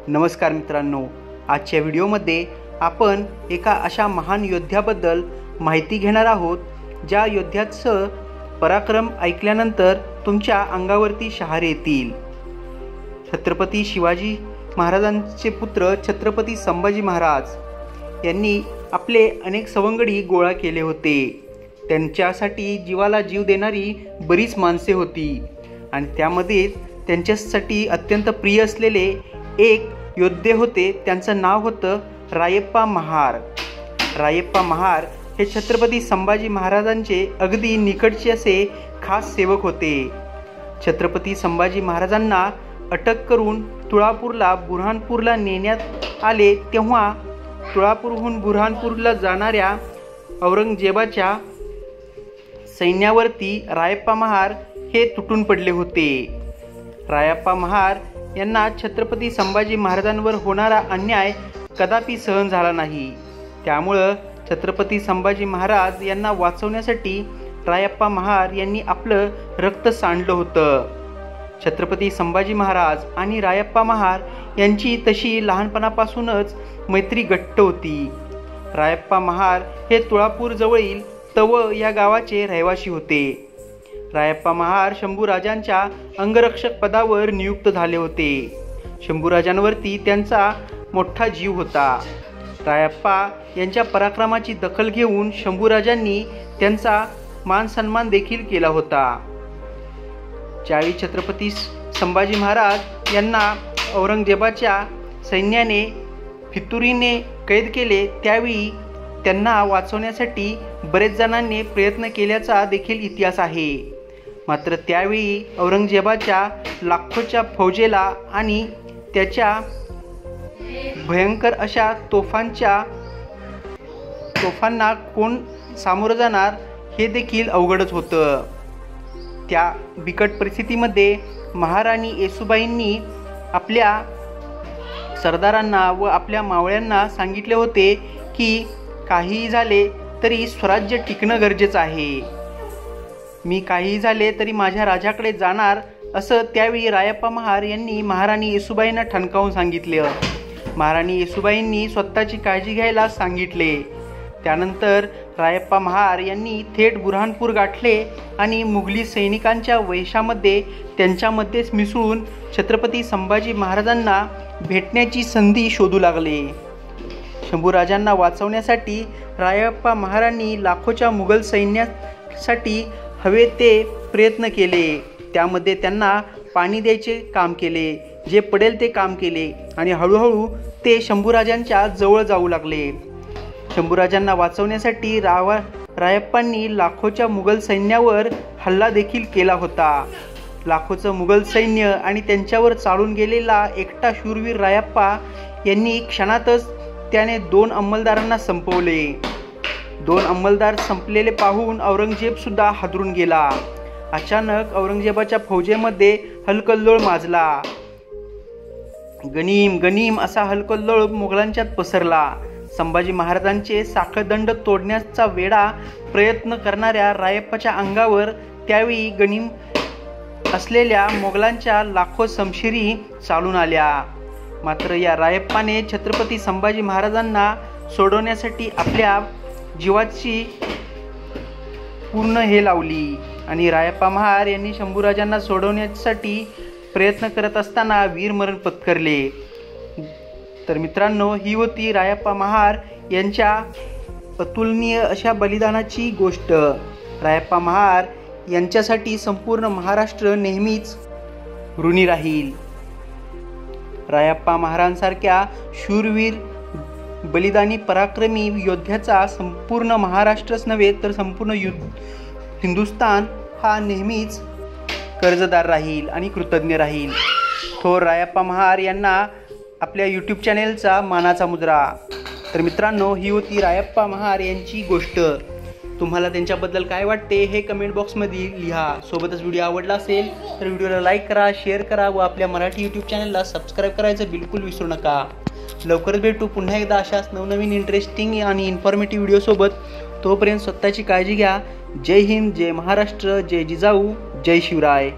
नमस्कार मित्रांनो, आजच्या व्हिडिओमध्ये आपण एका अशा महान योद्ध्याबद्दल माहिती घेणार आहोत ज्या योद्ध्याचं पराक्रम ऐकल्यानंतर तुमच्या अंगावरती शहारे येतील। छत्रपती शिवाजी महाराजांचे पुत्र छत्रपती संभाजी महाराज यांनी आपले अनेक सवंगडी गोळा केले होते। त्यांच्यासाठी जीवाला जीव देणारी बरीच माणसे होती आणि त्यामध्ये त्यांच्यासाठी अत्यंत प्रिय असलेले एक योद्धे होते। त्यांचं नाव होतं रायप्पा महार। रायप्पा महार हे छत्रपती संभाजी महाराजांचे अगदी निकटचे असे खास सेवक होते। छत्रपती संभाजी महाराजांना अटक करून बुऱ्हाणपूरला नेण्यात आले तेव्हा तुळापूरहून बुऱ्हाणपूरला जाणाऱ्या औरंगजेबाच्या सैन्यावरती रायप्पा महार हे तुटून पडले होते। रायप्पा महार यांना छत्रपती संभाजी महाराजांवर होणारा अन्याय कदापि सहन झाला नाही। त्यामुळं छत्रपती संभाजी महाराज यांना वाचवण्यासाठी रायप्पा महार यांनी आपलं रक्त सांडलं होतं। छत्रपती संभाजी महाराज आणि रायप्पा महार यांची तशी लहानपणापासूनच मैत्री घट्ट होती। रायप्पा महार हे तुळापूर जवळील तव या गावाचे रहिवासी होते। रायप्पा महार शंभूराजांच्या अंगरक्षक पदावर नियुक्त झाले होते। शंभूराजांवरती त्यांचा मोठा जीव होता। रायप्पा यांच्या पराक्रमाची दखल घेऊन शंभूराजांनी त्यांचा मान सन्मान देखील केला होता। ज्यावेळी छत्रपती संभाजी महाराज यांना औरंगजेबाच्या सैन्याने फितुरीने कैद केले त्यावेळी त्यांना वाचवण्यासाठी बरेच जणांनी प्रयत्न केल्याचा देखील इतिहास आहे। मात्र त्यावेळी औरंगजेबाच्या लाखोच्या फौजेला आणि त्याच्या भयंकर अशा तोफांना कोण सामोरं जाणार हे देखील अवघडच होतं। त्या बिकट परिस्थितीमध्ये महाराणी येसूबाईंनी आपल्या सरदारांना व आपल्या मावळ्यांना सांगितले होते की काहीही झाले तरी स्वराज्य टिकणं गरजेचं आहे। मी काहीही झाले तरी माझ्या राजाकडे जाणार असं त्यावेळी रायप्पा महार यांनी महाराणी येसूबाईंना ठणकावून सांगितले। महाराणी येसूबाईंनी स्वतःची काळजी घ्यायला सांगितले। त्यानंतर रायप्पा महार यांनी थेट बुऱ्हाणपूर गाठले आणि मुघली सैनिकांच्या वेशामध्ये त्यांच्यामध्येच मिसळून छत्रपती संभाजी महाराजांना भेटण्याची संधी शोधू लागले। शंभूराजांना वाचवण्यासाठी रायप्पा महारांनी लाखोच्या मुघल सैन्यासाठी हवे ते प्रयत्न केले। त्यामध्ये त्यांना पाणी द्यायचे काम केले, जे पडेल ते काम केले आणि हळूहळू ते शंभूराजांच्या जवळ जाऊ लागले। शंभूराजांना वाचवण्यासाठी रायप्पांनी लाखोच्या मुघल सैन्यावर हल्ला देखील केला होता। लाखोचं मुघल सैन्य आणि त्यांच्यावर चालून गेलेला एकटा शूरवीर रायप्पा यांनी क्षणातच त्याने 2 अंमलदारांना संपवले। 2 अंमलदार संपलेले पाहून औरंगजेब सुद्धा हादरून गेला। अचानक औरंगजेबाच्या फौजेमध्ये हलकल्लोळ माजला। गनीम गनीम असा हलकल्लोळ मुघलांच्यात पसरला। संभाजी महाराजांचे साखळदंड तोडण्याचा वेडा प्रयत्न करणाऱ्या रायप्पाच्या अंगावर त्यावेळी गनीम असलेल्या मोगलांच्या लाखो शमशिरी चालून आल्या। मात्र या रायप्पाने छत्रपती संभाजी महाराजांना सोडवण्यासाठी आपल्या जीवाची पूर्ण हे लावली आणि रायप्पा महार यांनी शंभूराजांना सोडवण्यासाठी प्रयत्न करत असताना वीरमरण पत्करले। तर मित्रांनो, ही होती रायप्पा महार यांच्या अतुलनीय अशा बलिदानाची गोष्ट। रायप्पा महार यांच्यासाठी संपूर्ण महाराष्ट्र नेहमीच ऋणी राहील। रायप्पा महारांसारख्या शूरवीर बलिदानी पराक्रमी योद्ध्याचा संपूर्ण महाराष्ट्रच नव्हे तर संपूर्ण हिंदुस्थान हा नेहमीच कर्जदार राहील आणि कृतज्ञ राहील। थोर रायप्पा महार यांना आपल्या यूट्यूब चॅनेलचा मानाचा मुजरा। तर मित्रांनो, ही होती रायप्पा महार यांची गोष्ट। तुम्हाला त्यांच्याबद्दल काय वाटते हे कमेंट बॉक्समध्ये लिहा। सोबतच व्हिडिओ आवडला असेल तर व्हिडिओला लाईक करा, शेअर करा व आपल्या मराठी यूट्यूब चॅनलला सबस्क्राईब करायचं बिलकुल विसरू नका। लवकरच भेटू पुन्हा एकदा अशाच नवनवीन इंटरेस्टिंग आणि इन्फॉर्मेटिव्ह व्हिडिओसोबत। तोपर्यंत स्वतःची काळजी घ्या। जय हिंद, जय महाराष्ट्र, जय जिजाऊ, जय शिवराय।